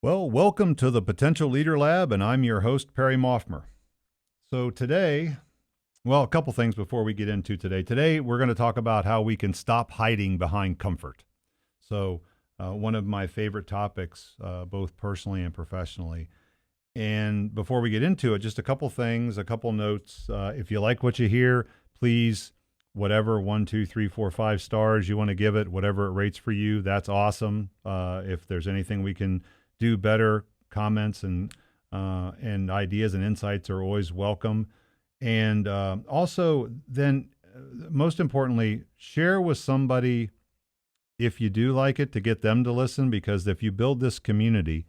Well, welcome to the Potential Leader Lab, and I'm your host, Perry Maughmer. So today, a couple things before we get into today. Today, we're going to talk about how we can stop hiding behind comfort. So one of my favorite topics, both personally and professionally. And before we get into it, just a couple things, a couple notes. If you like what you hear, please, whatever, 1, 2, 3, 4, 5 stars you want to give it, whatever it rates for you, that's awesome. If there's anything we can do better, comments and ideas and insights are always welcome. And also, then, most importantly, share with somebody if you do like it to get them to listen, because if you build this community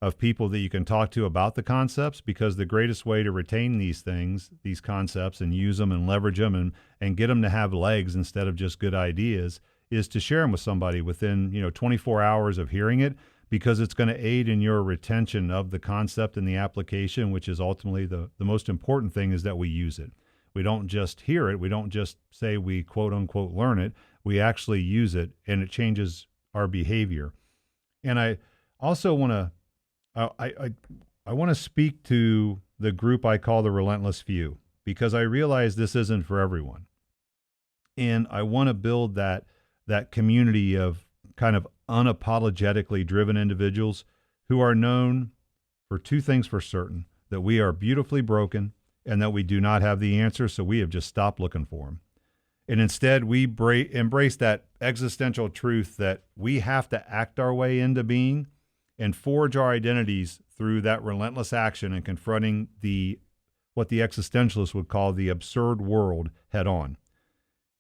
of people that you can talk to about the concepts, because the greatest way to retain these things, these concepts, and use them and leverage them and get them to have legs instead of just good ideas, is to share them with somebody within 24 hours of hearing it, because it's going to aid in your retention of the concept and the application, which is ultimately the most important thing, is that we use it. We don't just hear it. We don't just say we quote unquote learn it. We actually use it, and it changes our behavior. And I also want to I want to speak to the group I call the relentless few, because I realize this isn't for everyone. And I want to build that community of kind of unapologetically driven individuals who are known for two things for certain: that we are beautifully broken and that we do not have the answer, so we have just stopped looking for them. And instead, we embrace that existential truth that we have to act our way into being and forge our identities through that relentless action and confronting what the existentialists would call the absurd world head on.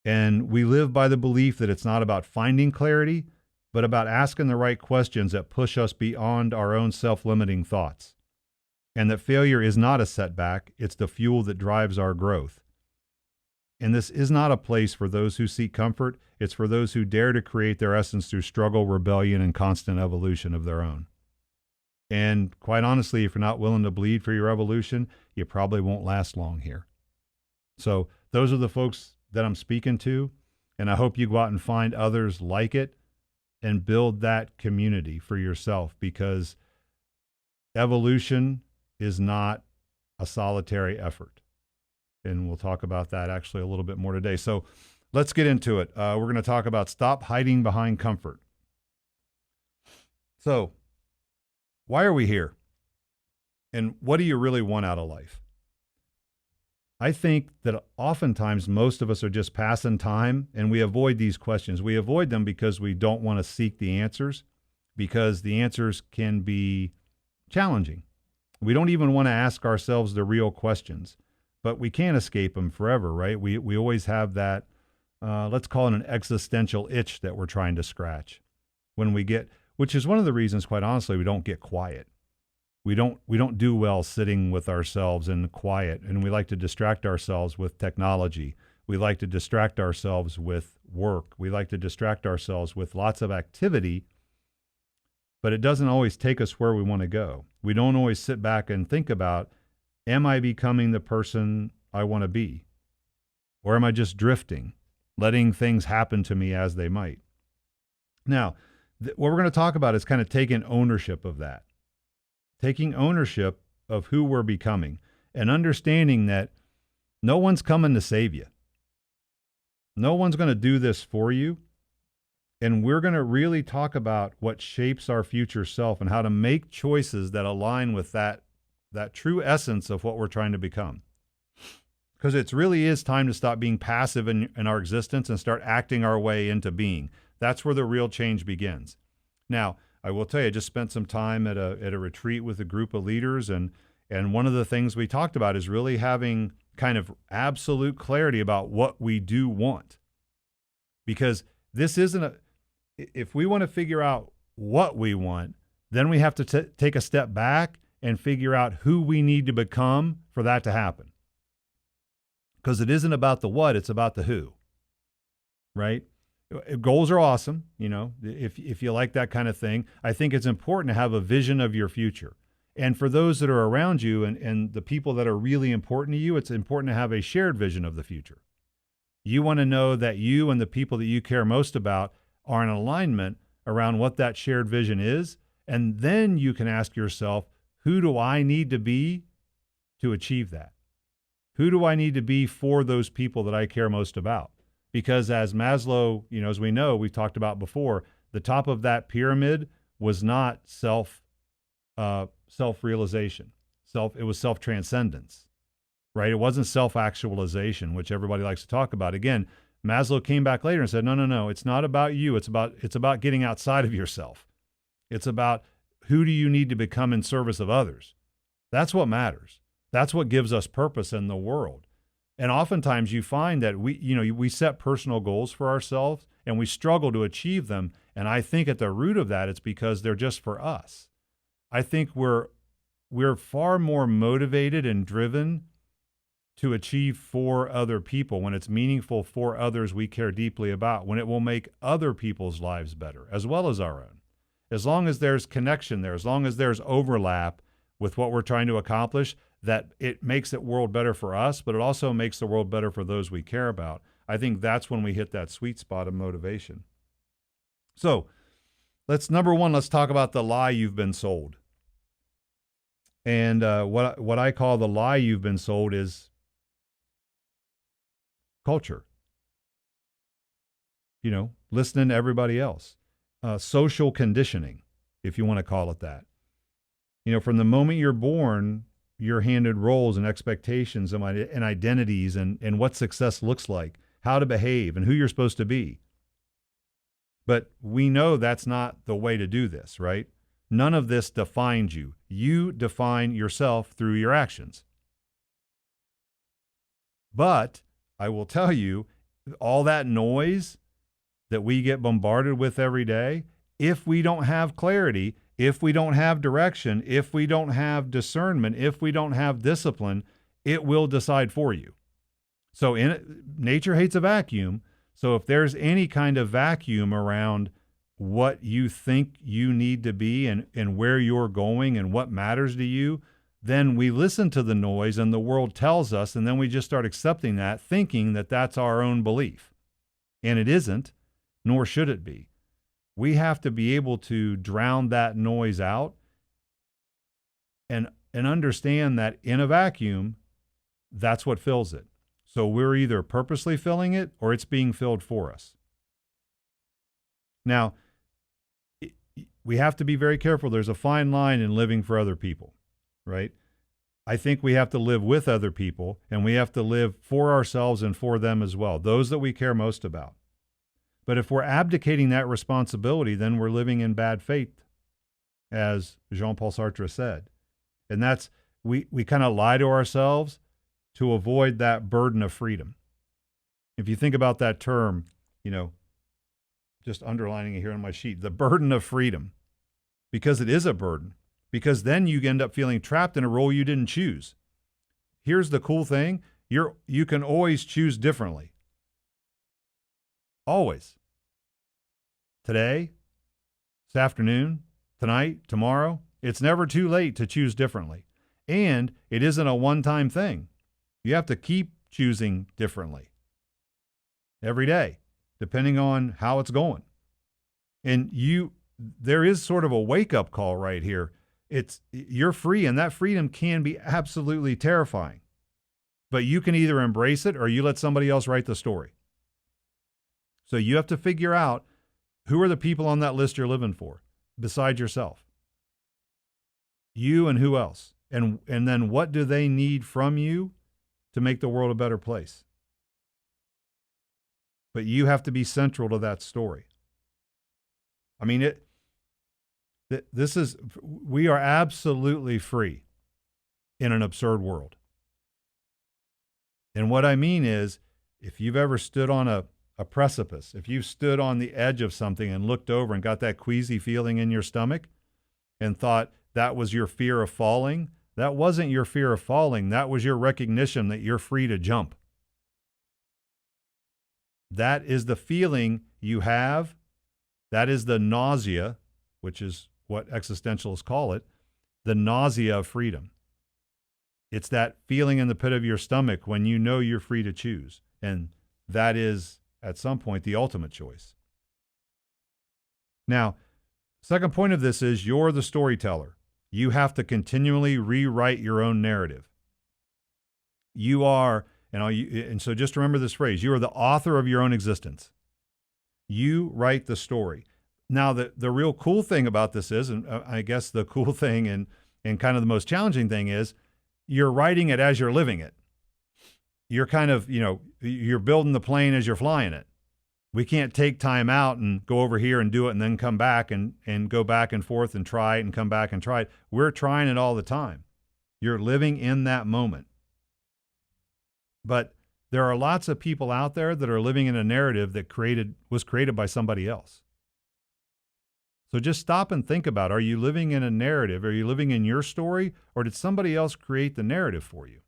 And we live by the belief that it's not about finding clarity, but about asking the right questions that push us beyond our own self-limiting thoughts. And that failure is not a setback, it's the fuel that drives our growth. And this is not a place for those who seek comfort, it's for those who dare to create their essence through struggle, rebellion, and constant evolution of their own. And quite honestly, if you're not willing to bleed for your evolution, you probably won't last long here. So those are the folks that I'm speaking to, and I hope you go out and find others like it and build that community for yourself, because evolution is not a solitary effort. And we'll talk about that actually a little bit more today. So let's get into it. We're going to talk about stop hiding behind comfort. So why are we here? And what do you really want out of life? I think that oftentimes most of us are just passing time, and we avoid these questions. We avoid them because we don't want to seek the answers, because the answers can be challenging. We don't even want to ask ourselves the real questions, but we can't escape them forever, right? We always have that, let's call it an existential itch that we're trying to scratch. Which is one of the reasons, quite honestly, we don't get quiet. We don't do well sitting with ourselves in quiet, and we like to distract ourselves with technology. We like to distract ourselves with work. We like to distract ourselves with lots of activity, but it doesn't always take us where we want to go. We don't always sit back and think about, am I becoming the person I want to be? Or am I just drifting, letting things happen to me as they might? Now, what we're going to talk about is kind of taking ownership of that. Taking ownership of who we're becoming and understanding that no one's coming to save you. No one's going to do this for you. And we're going to really talk about what shapes our future self and how to make choices that align with that true essence of what we're trying to become. Because it really is time to stop being passive in our existence and start acting our way into being. That's where the real change begins. Now, I will tell you, I just spent some time at a retreat with a group of leaders, and one of the things we talked about is really having kind of absolute clarity about what we do want. Because this isn't if we want to figure out what we want, then we have to take a step back and figure out who we need to become for that to happen. Because it isn't about the what, it's about the who, right? Goals are awesome, if you like that kind of thing. I think it's important to have a vision of your future. And for those that are around you and the people that are really important to you, it's important to have a shared vision of the future. You want to know that you and the people that you care most about are in alignment around what that shared vision is, And then you can ask yourself, who do I need to be to achieve that? Who do I need to be for those people that I care most about? Because as Maslow, as we know, we've talked about before, the top of that pyramid was not self-realization. It was self-transcendence, right? It wasn't self-actualization, which everybody likes to talk about. Again, Maslow came back later and said, no, it's not about you. It's about getting outside of yourself. It's about who do you need to become in service of others. That's what matters. That's what gives us purpose in the world. And oftentimes you find that we set personal goals for ourselves and we struggle to achieve them. And I think at the root of that, it's because they're just for us. I think we're far more motivated and driven to achieve for other people when it's meaningful for others we care deeply about, when it will make other people's lives better as well as our own. As long as there's connection there, as long as there's overlap with what we're trying to accomplish, that it makes the world better for us, but it also makes the world better for those we care about. I think that's when we hit that sweet spot of motivation. So number one, let's talk about the lie you've been sold. And what I call the lie you've been sold is culture. Listening to everybody else. Social conditioning, if you want to call it that. From the moment you're born, you're handed roles and expectations and identities and what success looks like, how to behave, and who you're supposed to be. But we know that's not the way to do this, right? None of this defines you. You define yourself through your actions. But I will tell you, all that noise that we get bombarded with every day, if we don't have clarity, if we don't have direction, if we don't have discernment, if we don't have discipline, it will decide for you. So nature hates a vacuum. So if there's any kind of vacuum around what you think you need to be and where you're going and what matters to you, then we listen to the noise and the world tells us, and then we just start accepting that, thinking that that's our own belief. And it isn't, nor should it be. We have to be able to drown that noise out and understand that in a vacuum, that's what fills it. So we're either purposely filling it or it's being filled for us. Now, we have to be very careful. There's a fine line in living for other people, right? I think we have to live with other people and we have to live for ourselves and for them as well, those that we care most about. But if we're abdicating that responsibility, then we're living in bad faith, as Jean-Paul Sartre said. And that's, we kind of lie to ourselves to avoid that burden of freedom. If you think about that term, just underlining it here on my sheet, the burden of freedom, because it is a burden, because then you end up feeling trapped in a role you didn't choose. Here's the cool thing. You can always choose differently. Always. Today, this afternoon, tonight, tomorrow, it's never too late to choose differently. And it isn't a one-time thing. You have to keep choosing differently every day, depending on how it's going. And there is sort of a wake-up call right here. You're free, and that freedom can be absolutely terrifying. But you can either embrace it or you let somebody else write the story. So you have to figure out who are the people on that list you're living for besides yourself. You and who else? And then what do they need from you to make the world a better place? But you have to be central to that story. I mean, we are absolutely free in an absurd world. And what I mean is, if you've ever stood on a precipice, if you've stood on the edge of something and looked over and got that queasy feeling in your stomach and thought that was your fear of falling, that wasn't your fear of falling. That was your recognition that you're free to jump. That is the feeling you have. That is the nausea, which is what existentialists call it, the nausea of freedom. It's that feeling in the pit of your stomach when you know you're free to choose. And that is, at some point, the ultimate choice. Now, Second point of this is you're the storyteller. You have to continually rewrite your own narrative. You are, and so just remember this phrase, you are the author of your own existence. You write the story. Now, the real cool thing about this is, and I guess the cool thing and kind of the most challenging thing is, you're writing it as you're living it. You're kind of, you're building the plane as you're flying it. We can't take time out and go over here and do it and then come back and go back and forth and try it and come back and try it. We're trying it all the time. You're living in that moment. But there are lots of people out there that are living in a narrative that was created by somebody else. So just stop and think about, are you living in a narrative? Are you living in your story, or did somebody else create the narrative for you?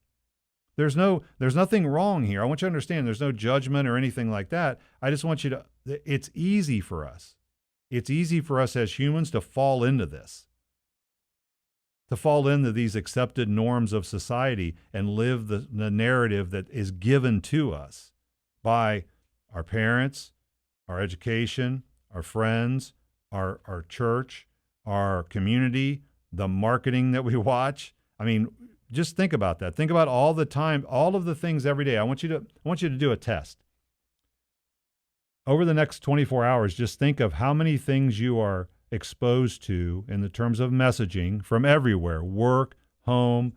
There's nothing wrong here. I want you to understand there's no judgment or anything like that. I just want you to, it's easy for us. It's easy for us as humans to fall into this, to fall into these accepted norms of society and live the narrative that is given to us by our parents, our education, our friends, our church, our community, the marketing that we watch. I mean, just think about that. Think about all the time, all of the things every day. I want you to do a test. Over the next 24 hours, just think of how many things you are exposed to in the terms of messaging from everywhere, work, home,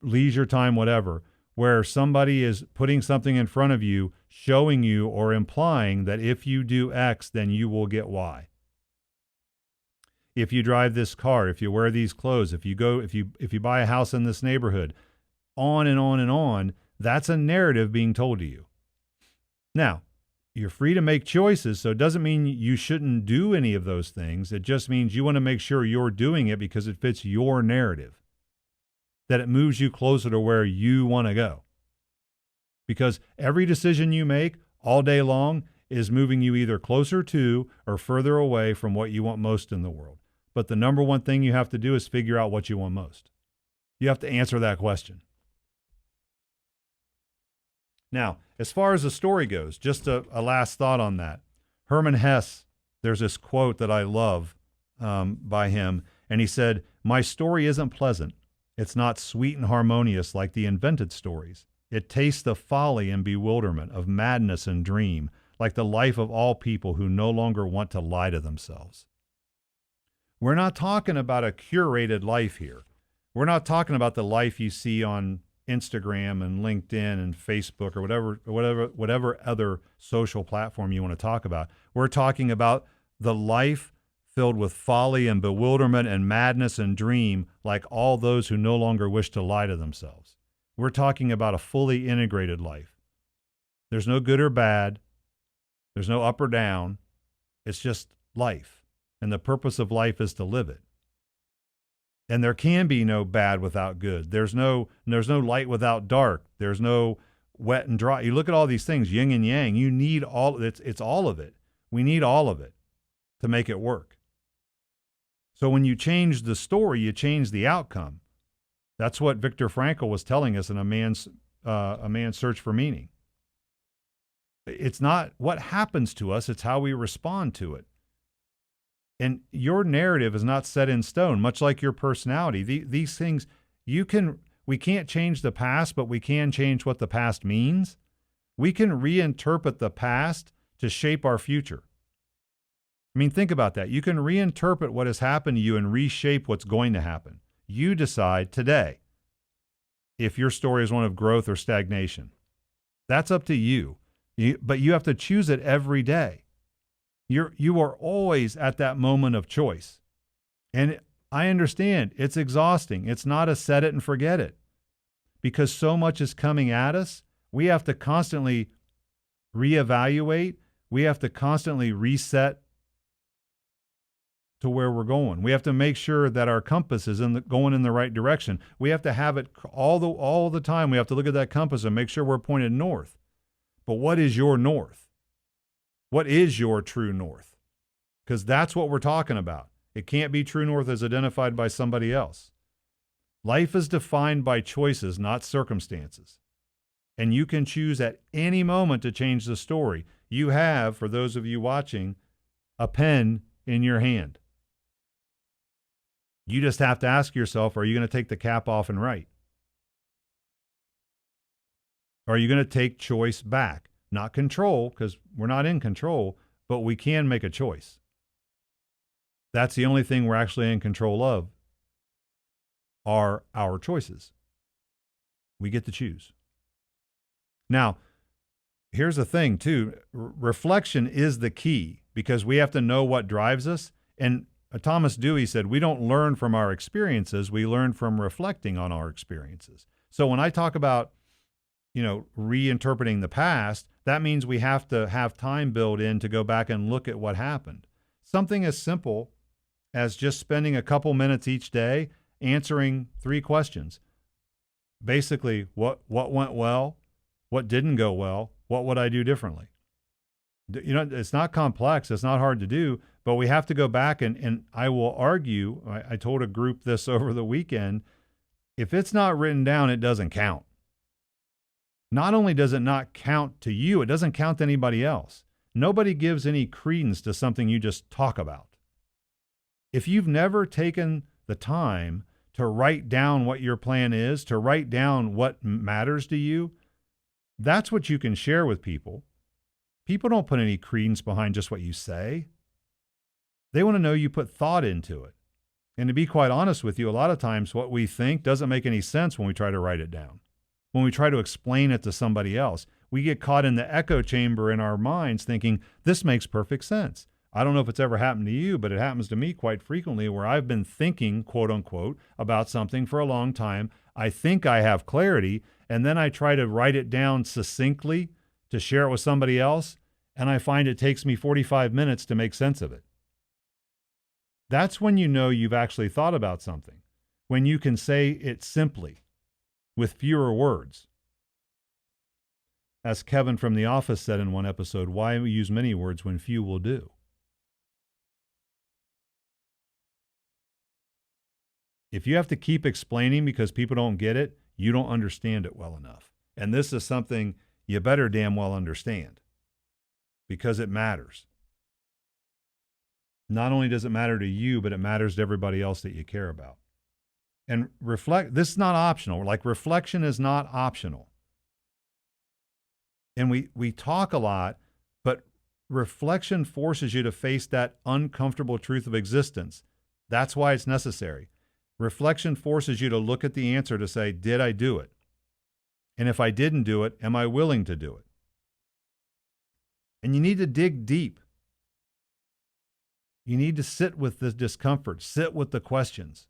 leisure time, whatever, where somebody is putting something in front of you, showing you or implying that if you do X, then you will get Y. If you drive this car, if you wear these clothes, if you buy a house in this neighborhood, on and on and on, that's a narrative being told to you. Now, you're free to make choices, so it doesn't mean you shouldn't do any of those things. It just means you want to make sure you're doing it because it fits your narrative, that it moves you closer to where you want to go. Because every decision you make all day long is moving you either closer to or further away from what you want most in the world. But the number one thing you have to do is figure out what you want most. You have to answer that question. Now, as far as the story goes, just a last thought on that. Herman Hesse, there's this quote that I love by him, and he said, "My story isn't pleasant. It's not sweet and harmonious like the invented stories. It tastes of folly and bewilderment, of madness and dream, like the life of all people who no longer want to lie to themselves." We're not talking about a curated life here. We're not talking about the life you see on Instagram and LinkedIn and Facebook or whatever other social platform you want to talk about. We're talking about the life filled with folly and bewilderment and madness and dream, like all those who no longer wish to lie to themselves. We're talking about a fully integrated life. There's no good or bad. There's no up or down. It's just life. And the purpose of life is to live it. And there can be no bad without good. There's no light without dark. There's no wet and dry. You look at all these things, yin and yang. You need all, it's all of it. We need all of it to make it work. So when you change the story, you change the outcome. That's what Viktor Frankl was telling us in A Man's Search for Meaning. It's not what happens to us, it's how we respond to it. And your narrative is not set in stone, much like your personality. These things, we can't change the past, but we can change what the past means. We can reinterpret the past to shape our future. I mean, think about that. You can reinterpret what has happened to you and reshape what's going to happen. You decide today if your story is one of growth or stagnation. That's up to you. But you have to choose it every day. You are always at that moment of choice. And I understand it's exhausting. It's not a set it and forget it. Because so much is coming at us, we have to constantly reevaluate. We have to constantly reset to where we're going. We have to make sure that our compass is going in the right direction. We have to have it all the time. We have to look at that compass and make sure we're pointed north. But what is your north? What is your true north? Because that's what we're talking about. It can't be true north as identified by somebody else. Life is defined by choices, not circumstances. And you can choose at any moment to change the story. You have, for those of you watching, a pen in your hand. You just have to ask yourself, are you going to take the cap off and write? Or are you going to take choice back? Not control, because we're not in control, but we can make a choice. That's the only thing we're actually in control of, are our choices. We get to choose. Now, here's the thing too. Reflection is the key, because we have to know what drives us. And Thomas Dewey said, we don't learn from our experiences, we learn from reflecting on our experiences. So when I talk about, reinterpreting the past, that means we have to have time built in to go back and look at what happened. Something as simple as just spending a couple minutes each day answering 3 questions. Basically, what went well, what didn't go well, what would I do differently? It's not complex, it's not hard to do, but we have to go back and I will argue, I told a group this over the weekend, if it's not written down, it doesn't count. Not only does it not count to you, it doesn't count to anybody else. Nobody gives any credence to something you just talk about. If you've never taken the time to write down what your plan is, to write down what matters to you, that's what you can share with people. People don't put any credence behind just what you say. They want to know you put thought into it. And to be quite honest with you, a lot of times what we think doesn't make any sense when we try to write it down. When we try to explain it to somebody else, we get caught in the echo chamber in our minds thinking, this makes perfect sense. I don't know if it's ever happened to you, but it happens to me quite frequently where I've been thinking, quote unquote, about something for a long time. I think I have clarity, and then I try to write it down succinctly to share it with somebody else, and I find it takes me 45 minutes to make sense of it. That's when you know you've actually thought about something, when you can say it simply with fewer words. As Kevin from The Office said in one episode, why use many words when few will do? If you have to keep explaining because people don't get it, you don't understand it well enough. And this is something you better damn well understand, because it matters. Not only does it matter to you, but it matters to everybody else that you care about. And this is not optional. Like, reflection is not optional. And we talk a lot, but reflection forces you to face that uncomfortable truth of existence. That's why it's necessary. Reflection forces you to look at the answer to say, did I do it? And if I didn't do it, am I willing to do it? And you need to dig deep. You need to sit with the discomfort, sit with the questions.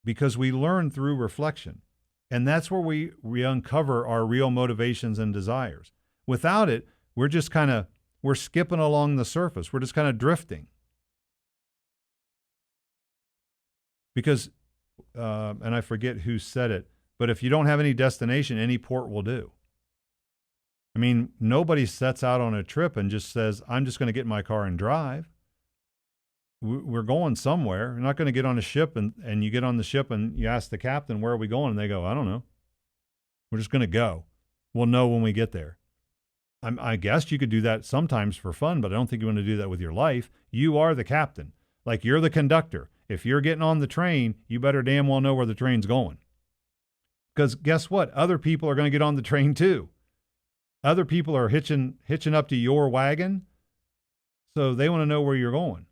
Because we learn through reflection. And that's where we uncover our real motivations and desires. Without it, we're just we're skipping along the surface. We're just kind of drifting. Because, and I forget who said it, but if you don't have any destination, any port will do. I mean, nobody sets out on a trip and just says, I'm just going to get in my car and drive. We're going somewhere. We're not going to get on a ship and you get on the ship and you ask the captain, where are we going? And they go, I don't know. We're just going to go. We'll know when we get there. I guess you could do that sometimes for fun, but I don't think you want to do that with your life. You are the captain. Like, you're the conductor. If you're getting on the train, you better damn well know where the train's going. Because guess what? Other people are going to get on the train too. Other people are hitching up to your wagon, so they want to know where you're going.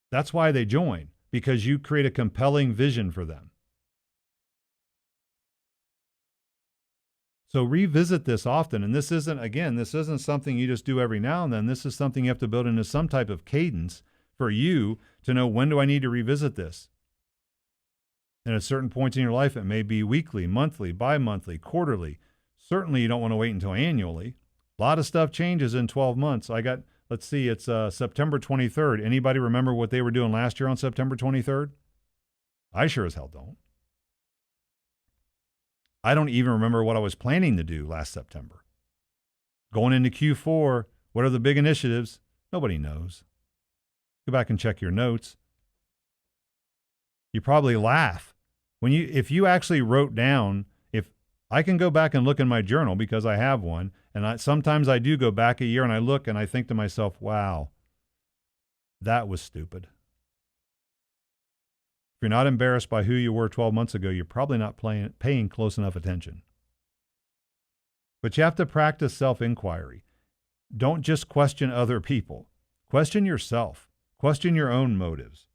That's why they join, because you create a compelling vision for them. So revisit this often. And this isn't something you just do every now and then. This is something you have to build into some type of cadence for you to know, when do I need to revisit this? And at certain points in your life, it may be weekly, monthly, bi-monthly, quarterly. Certainly you don't want to wait until annually. A lot of stuff changes in 12 months. Let's see, it's September 23rd. Anybody remember what they were doing last year on September 23rd? I sure as hell don't. I don't even remember what I was planning to do last September. Going into Q4, what are the big initiatives? Nobody knows. Go back and check your notes. You probably laugh. If you actually wrote down, if I can go back and look in my journal because I have one, and sometimes I do go back a year and I look and I think to myself, wow, That was stupid. If you're not embarrassed by who you were 12 months ago, you're probably not paying close enough attention. But you have to practice self-inquiry. Don't just question other people. Question yourself. Question your own motives.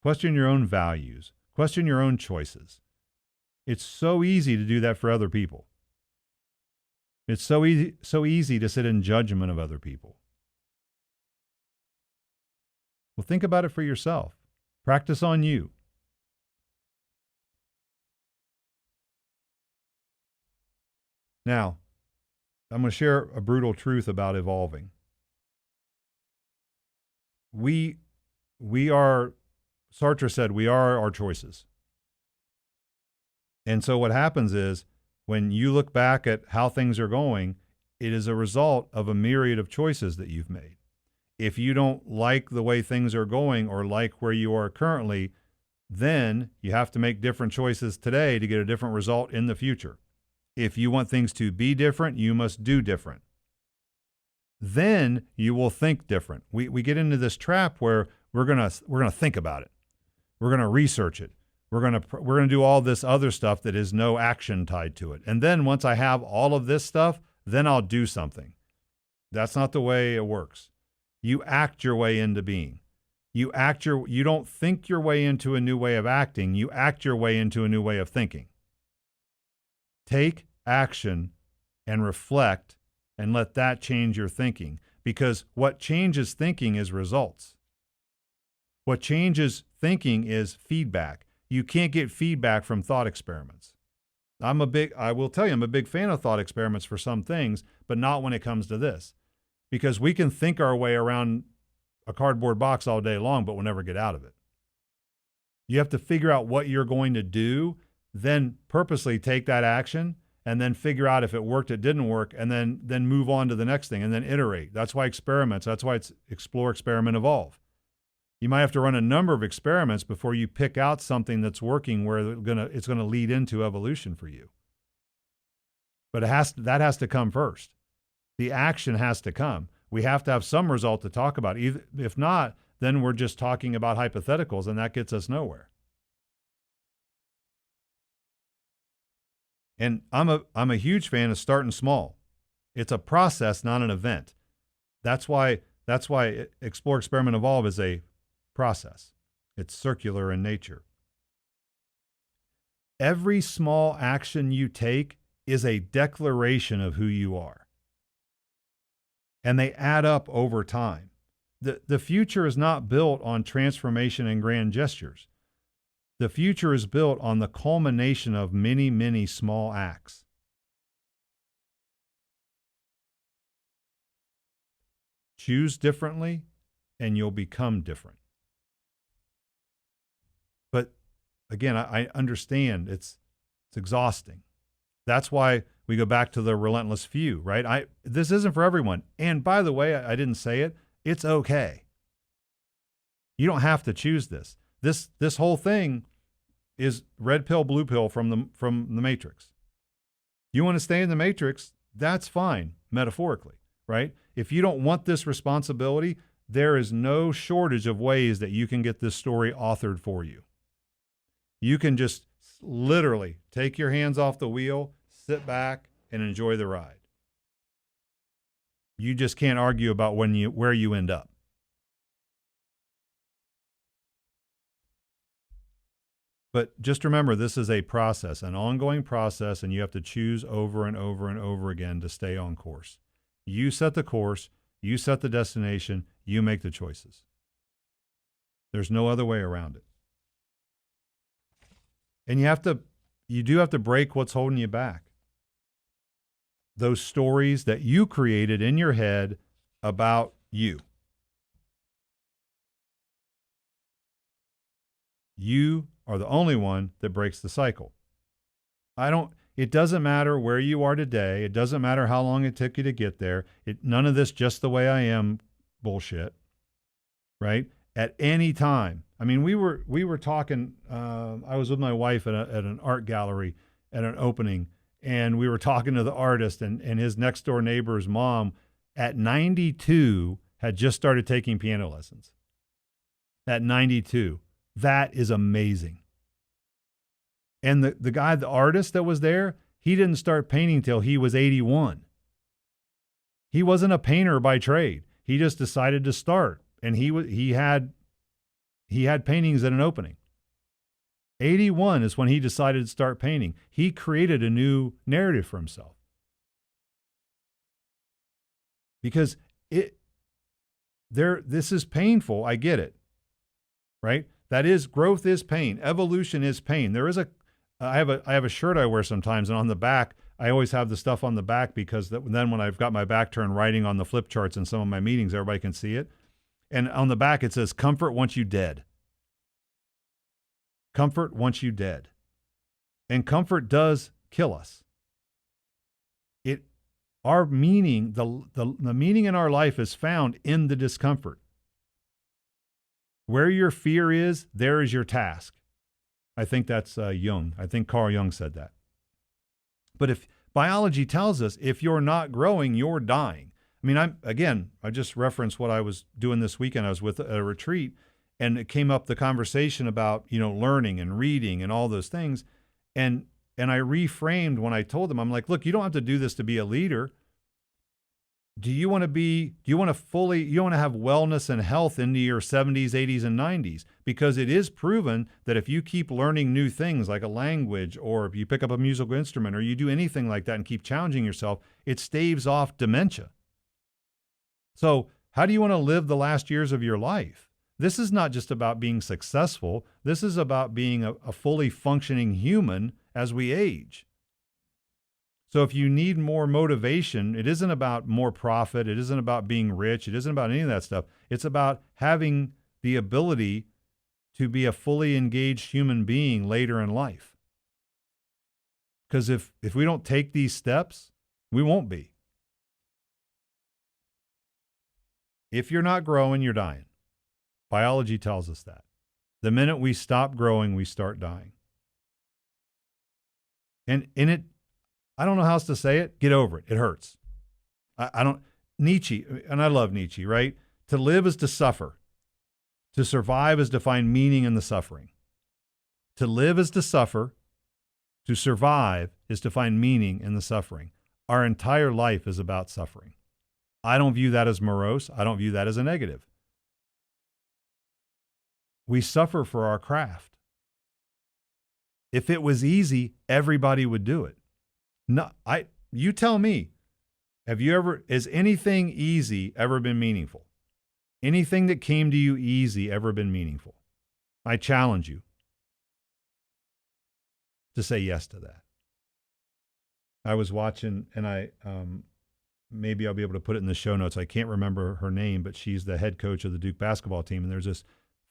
Question your own values. Question your own choices. It's so easy to do that for other people. It's so easy to sit in judgment of other people. Well, think about it for yourself. Practice on you. Now, I'm going to share a brutal truth about evolving. We are, Sartre said, we are our choices. And so what happens is when you look back at how things are going, it is a result of a myriad of choices that you've made. If you don't like the way things are going or like where you are currently, then you have to make different choices today to get a different result in the future. If you want things to be different, you must do different. Then you will think different. We get into this trap where we're gonna think about it. We're gonna research it. We're gonna do all this other stuff that is no action tied to it. And then once I have all of this stuff, then I'll do something. That's not the way it works. You act your way into being. You don't think your way into a new way of acting. You act your way into a new way of thinking. Take action and reflect and let that change your thinking, because what changes thinking is results. What changes thinking is feedback. You can't get feedback from thought experiments. I will tell you, I'm a big fan of thought experiments for some things, but not when it comes to this, because we can think our way around a cardboard box all day long, but we'll never get out of it. You have to figure out what you're going to do, then purposely take that action, and then figure out if it worked, it didn't work, and then move on to the next thing, and then iterate. That's why experiments, that's why it's explore, experiment, evolve. You might have to run a number of experiments before you pick out something that's working where it's gonna lead into evolution for you. But that has to come first. The action has to come. We have to have some result to talk about. If not, then we're just talking about hypotheticals, and that gets us nowhere. And I'm a huge fan of starting small. It's a process, not an event. That's why Explore, Experiment, Evolve is a process. It's circular in nature. Every small action you take is a declaration of who you are. And they add up over time. The future is not built on transformation and grand gestures. The future is built on the culmination of many, many small acts. Choose differently, and you'll become different. But again, I understand it's exhausting. That's why we go back to the relentless few, right? This isn't for everyone. And by the way, I didn't say it. It's okay. You don't have to choose this. This whole thing is red pill, blue pill from the Matrix. You want to stay in the Matrix, that's fine, metaphorically, right? If you don't want this responsibility, there is no shortage of ways that you can get this story authored for you. You can just literally take your hands off the wheel, sit back, and enjoy the ride. You just can't argue about where you end up. But just remember, this is a process, an ongoing process, and you have to choose over and over and over again to stay on course. You set the course, you set the destination, you make the choices. There's no other way around it. And you do have to break what's holding you back. Those stories that you created in your head about you. You are the only one that breaks the cycle. It doesn't matter where you are today. It doesn't matter how long it took you to get there. None of this just the way I am bullshit, right? At any time. I mean, we were talking, I was with my wife at an art gallery at an opening, and we were talking to the artist, and his next door neighbor's mom at 92 had just started taking piano lessons. at 92. That is amazing. And the guy, the artist that was there, he didn't start painting till he was 81. He wasn't a painter by trade. He just decided to start, and he had paintings at an opening. 81 is when he decided to start painting. He created a new narrative for himself. Because this is painful. I get it. Right? That is, growth is pain. Evolution is pain. I have a shirt I wear sometimes, and on the back, I always have the stuff on the back because then when I've got my back turned, writing on the flip charts in some of my meetings, everybody can see it. And on the back, it says, "Comfort wants you dead." Comfort wants you dead. And comfort does kill us. Our meaning, the meaning in our life is found in the discomfort. Where your fear is, there is your task. I think that's Jung. I think Carl Jung said that. But if biology tells us if you're not growing, you're dying. I mean, I just referenced what I was doing this weekend. I was with a retreat, and it came up the conversation about, learning and reading and all those things. And I reframed when I told them, I'm like, look, you don't have to do this to be a leader. Do you want to have wellness and health into your 70s, 80s, and 90s? Because it is proven that if you keep learning new things like a language, or if you pick up a musical instrument, or you do anything like that and keep challenging yourself, it staves off dementia. So how do you want to live the last years of your life? This is not just about being successful. This is about being a fully functioning human as we age. So if you need more motivation, it isn't about more profit. It isn't about being rich. It isn't about any of that stuff. It's about having the ability to be a fully engaged human being later in life. Because if we don't take these steps, we won't be. If you're not growing, you're dying. Biology tells us that. The minute we stop growing, we start dying. And I don't know how else to say it. Get over it. It hurts. Nietzsche, and I love Nietzsche, right? To live is to suffer. To survive is to find meaning in the suffering. To live is to suffer. To survive is to find meaning in the suffering. Our entire life is about suffering. I don't view that as morose. I don't view that as a negative. We suffer for our craft. If it was easy, everybody would do it. No, you tell me, has anything easy ever been meaningful? Anything that came to you easy ever been meaningful? I challenge you to say yes to that. I was watching, and maybe I'll be able to put it in the show notes. I can't remember her name, but she's the head coach of the Duke basketball team. And there's this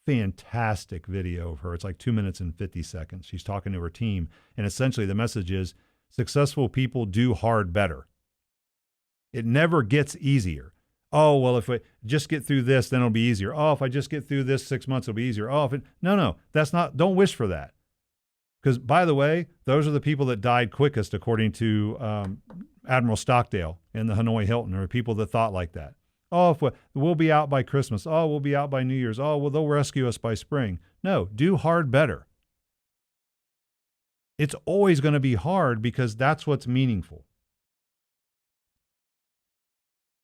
fantastic video of her. It's like 2 minutes and 50 seconds. She's talking to her team. And essentially the message is, successful people do hard better. It never gets easier. Oh, well, if I just get through this, then it'll be easier. Oh, if I just get through this 6 months, it'll be easier. Oh, no, that's not, don't wish for that. Because, by the way, those are the people that died quickest, according to Admiral Stockdale in the Hanoi Hilton, or people that thought like that. Oh, if we'll be out by Christmas. Oh, we'll be out by New Year's. Oh, well, they'll rescue us by spring. No, do hard better. It's always going to be hard because that's what's meaningful.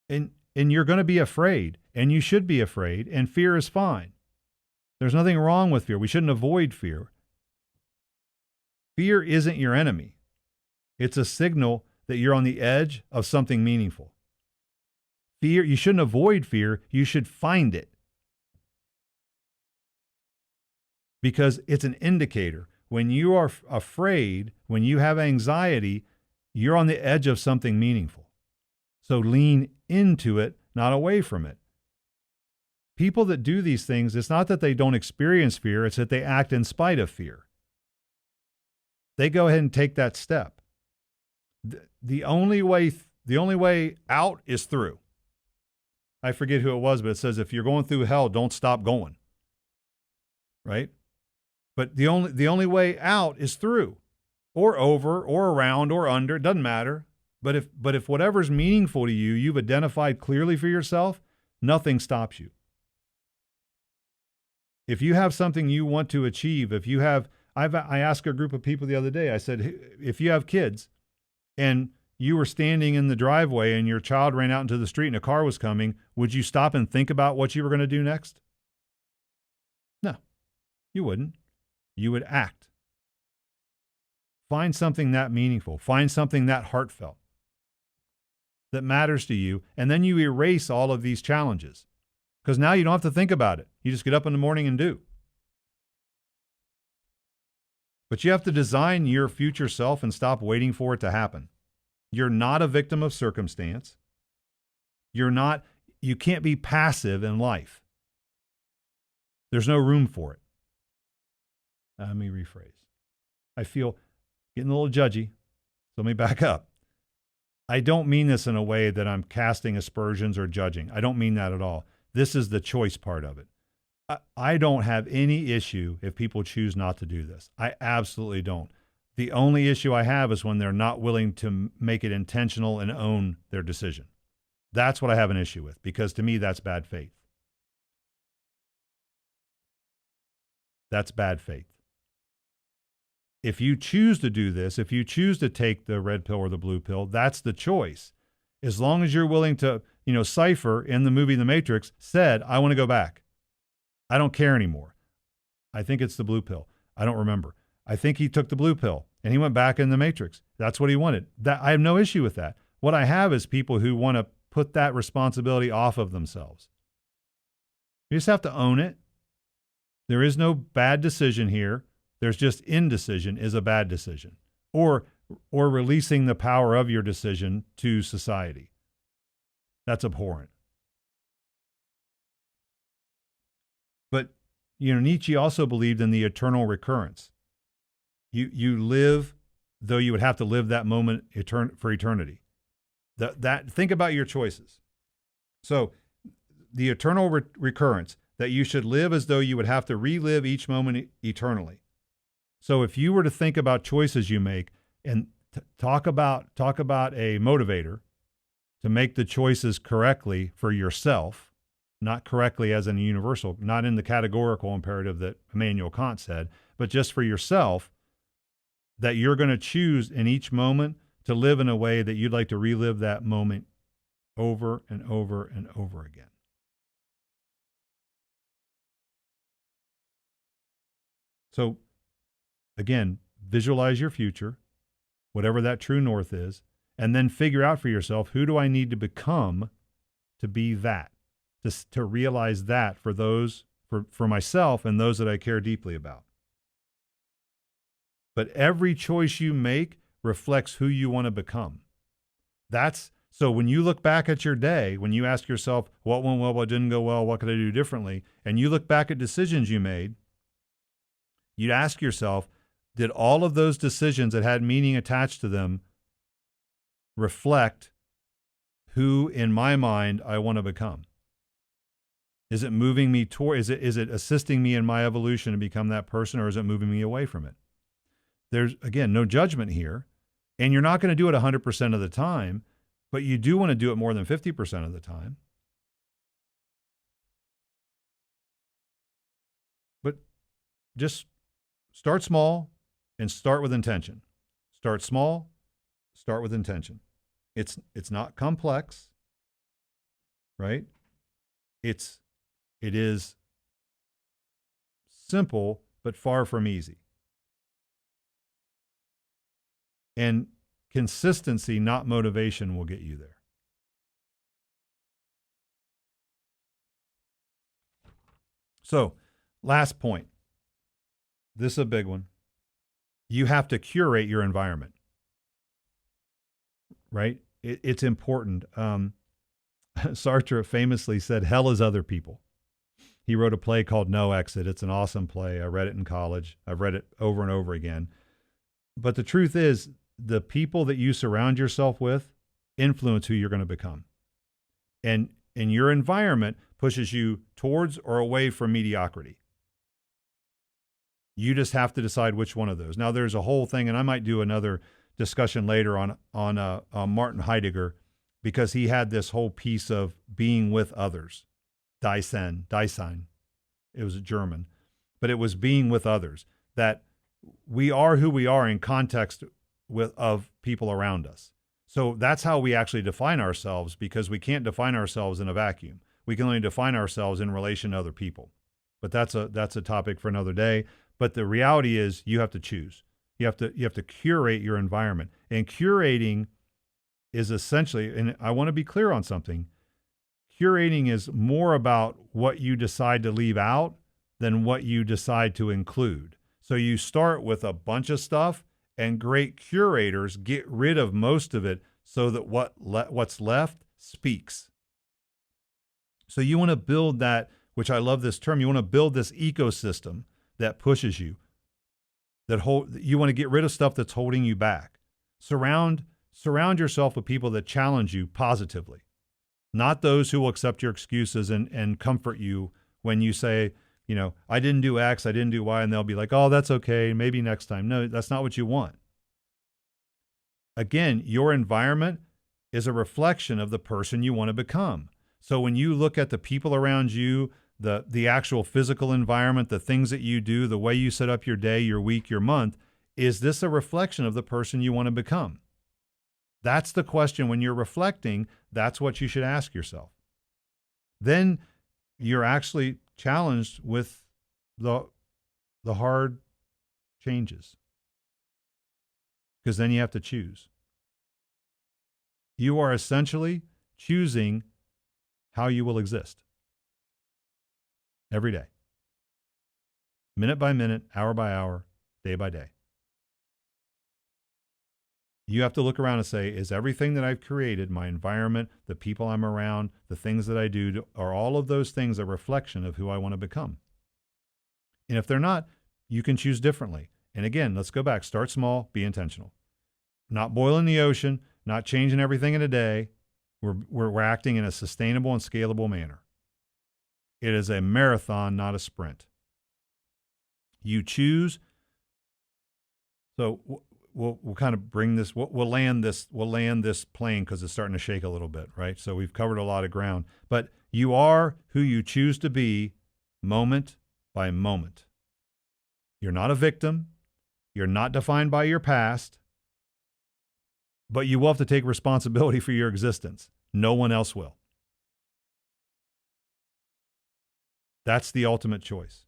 And you're going to be afraid, and you should be afraid, and fear is fine. There's nothing wrong with fear. We shouldn't avoid fear. Fear isn't your enemy. It's a signal that you're on the edge of something meaningful. Fear, you shouldn't avoid fear. You should find it. Because it's an indicator. When you are afraid, when you have anxiety, you're on the edge of something meaningful. So lean into it, not away from it. People that do these things, it's not that they don't experience fear, it's that they act in spite of fear. They go ahead and take that step. The only way out is through. I forget who it was, but it says, if you're going through hell, don't stop going. Right? But the only way out is through, or over, or around, or under. It doesn't matter. But if whatever's meaningful to you, you've identified clearly for yourself, nothing stops you. If you have something you want to achieve, I asked a group of people the other day, I said, if you have kids and you were standing in the driveway and your child ran out into the street and a car was coming, would you stop and think about what you were going to do next? No, you wouldn't. You would act. Find something that meaningful. Find something that heartfelt, that matters to you, and then you erase all of these challenges. Because now you don't have to think about it. You just get up in the morning and do. But you have to design your future self and stop waiting for it to happen. You're not a victim of circumstance. You can't be passive in life. There's no room for it. Let me rephrase. I feel getting a little judgy, so let me back up. I don't mean this in a way that I'm casting aspersions or judging. I don't mean that at all. This is the choice part of it. I don't have any issue if people choose not to do this. I absolutely don't. The only issue I have is when they're not willing to make it intentional and own their decision. That's what I have an issue with, because to me, that's bad faith. That's bad faith. If you choose to do this, if you choose to take the red pill or the blue pill, that's the choice. As long as you're willing to, Cypher in the movie The Matrix said, I want to go back. I don't care anymore. I think it's the blue pill. I don't remember. I think he took the blue pill and he went back in the Matrix. That's what he wanted. I have no issue with that. What I have is people who want to put that responsibility off of themselves. You just have to own it. There is no bad decision here. There's just indecision is a bad decision, or releasing the power of your decision to society. That's abhorrent. But, Nietzsche also believed in the eternal recurrence. You live, though you would have to live that moment for eternity. Think about your choices. So the eternal recurrence, that you should live as though you would have to relive each moment eternally. So if you were to think about choices you make and talk about a motivator to make the choices correctly for yourself, not correctly as in a universal, not in the categorical imperative that Immanuel Kant said, but just for yourself, that you're going to choose in each moment to live in a way that you'd like to relive that moment over and over and over again. So, again, visualize your future, whatever that true north is, and then figure out for yourself, who do I need to become to be that, to realize that for myself and those that I care deeply about. But every choice you make reflects who you want to become. So when you look back at your day, when you ask yourself, what went well, what didn't go well, what could I do differently, and you look back at decisions you made, you'd ask yourself, did all of those decisions that had meaning attached to them reflect who, in my mind, I want to become? Is it moving me toward, is it assisting me in my evolution to become that person, or is it moving me away from it? There's, again, no judgment here, and you're not going to do it 100% of the time, but you do want to do it more than 50% of the time. But just start small and start with intention. Start small, start with intention. It's not complex, right? It is simple, but far from easy. And consistency, not motivation, will get you there. So, last point. This is a big one. You have to curate your environment, right? It's important. Sartre famously said, hell is other people. He wrote a play called No Exit. It's an awesome play. I read it in college. I've read it over and over again. But the truth is, the people that you surround yourself with influence who you're going to become. And your environment pushes you towards or away from mediocrity. You just have to decide which one of those. Now, there's a whole thing, and I might do another discussion later on Martin Heidegger, because he had this whole piece of being with others. Dasein. It was German. but it was being with others. That we are who we are in context of people around us. So that's how we actually define ourselves, because we can't define ourselves in a vacuum. We can only define ourselves in relation to other people. But that's a topic for another day. But the reality is you have to choose. You have to curate your environment. And curating is essentially, and I want to be clear on something, curating is more about what you decide to leave out than what you decide to include. So you start with a bunch of stuff, and great curators get rid of most of it so that what's left speaks. So you want to build that, which I love this term, you want to build this ecosystem that pushes you, you want to get rid of stuff that's holding you back. Surround yourself with people that challenge you positively, not those who will accept your excuses and comfort you when you say, I didn't do X, I didn't do Y, and they'll be like, oh, that's okay, maybe next time. No, that's not what you want. Again, your environment is a reflection of the person you want to become. So when you look at the people around you, the actual physical environment, the things that you do, the way you set up your day, your week, your month, is this a reflection of the person you want to become? That's the question. When you're reflecting, that's what you should ask yourself. Then you're actually challenged with the hard changes, because then you have to choose. You are essentially choosing how you will exist every day, minute by minute, hour by hour, day by day. You have to look around and say, is everything that I've created, my environment, the people I'm around, the things that I do, are all of those things a reflection of who I want to become? And if they're not, you can choose differently. And again, let's go back. Start small, be intentional. Not boiling the ocean, not changing everything in a day. We're acting in a sustainable and scalable manner. It is a marathon, not a sprint. You choose. So we'll kind of bring this. We'll land this plane because it's starting to shake a little bit, right? So we've covered a lot of ground. But you are who you choose to be, moment by moment. You're not a victim. You're not defined by your past. But you will have to take responsibility for your existence. No one else will. That's the ultimate choice.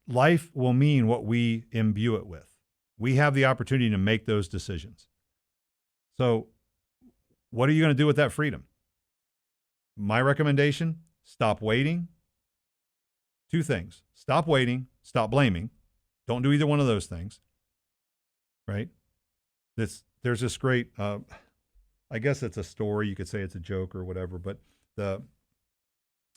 Life will mean what we imbue it with. We have the opportunity to make those decisions. So what are you going to do with that freedom? My recommendation, stop waiting. Two things. Stop waiting, stop blaming. Don't do either one of those things. Right? There's this great, I guess it's a story. You could say it's a joke or whatever, but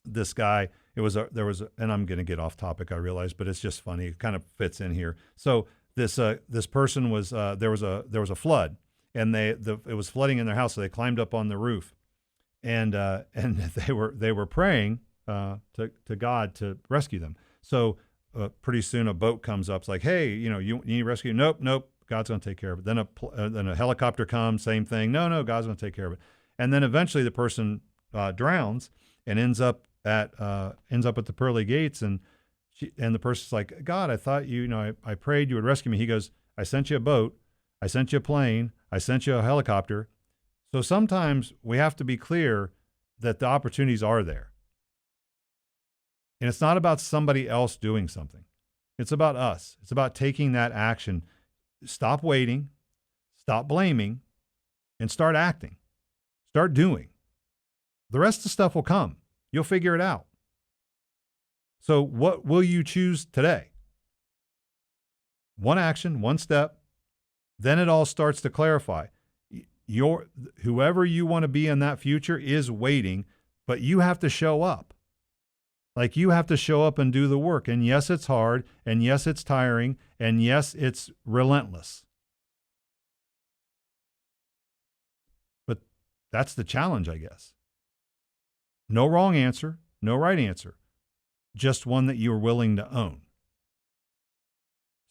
this guy, and I'm going to get off topic, I realize, but it's just funny. It kind of fits in here. So this person was, there was a flood, and it was flooding in their house. So they climbed up on the roof, and they were praying to God to rescue them. So pretty soon a boat comes up. It's like, hey, you need rescue? Nope. God's going to take care of it. Then a helicopter comes, same thing. No, God's going to take care of it. And then eventually the person drowns and ends up at the pearly gates. And the person's like, God, I thought I prayed you would rescue me. He goes, I sent you a boat. I sent you a plane. I sent you a helicopter. So sometimes we have to be clear that the opportunities are there. And it's not about somebody else doing something. It's about us. It's about taking that action. Stop waiting, stop blaming, and start acting. Start doing. The rest of the stuff will come. You'll figure it out. So what will you choose today? One action, one step. Then it all starts to clarify. Whoever you want to be in that future is waiting, but you have to show up. Like, you have to show up and do the work. And yes, it's hard. And yes, it's tiring. And yes, it's relentless. But that's the challenge, I guess. No wrong answer, no right answer. Just one that you're willing to own.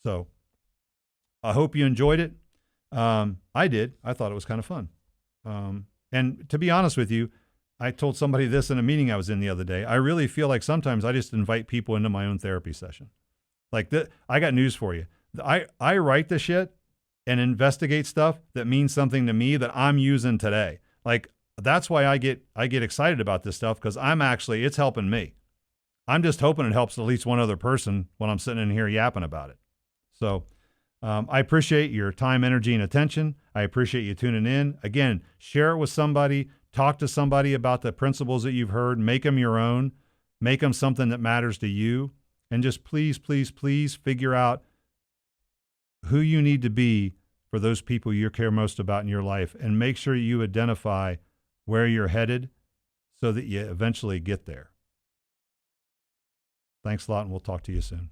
So I hope you enjoyed it. I did. I thought it was kind of fun. And to be honest with you, I told somebody this in a meeting I was in the other day. I really feel like sometimes I just invite people into my own therapy session. Like I got news for you. I write the shit and investigate stuff that means something to me that I'm using today. Like that's why I get excited about this stuff, because it's helping me. I'm just hoping it helps at least one other person when I'm sitting in here yapping about it. So I appreciate your time, energy, and attention. I appreciate you tuning in. Again, share it with somebody. Talk to somebody about the principles that you've heard. Make them your own. Make them something that matters to you. And just please, please, please figure out who you need to be for those people you care most about in your life, and make sure you identify where you're headed so that you eventually get there. Thanks a lot, and we'll talk to you soon.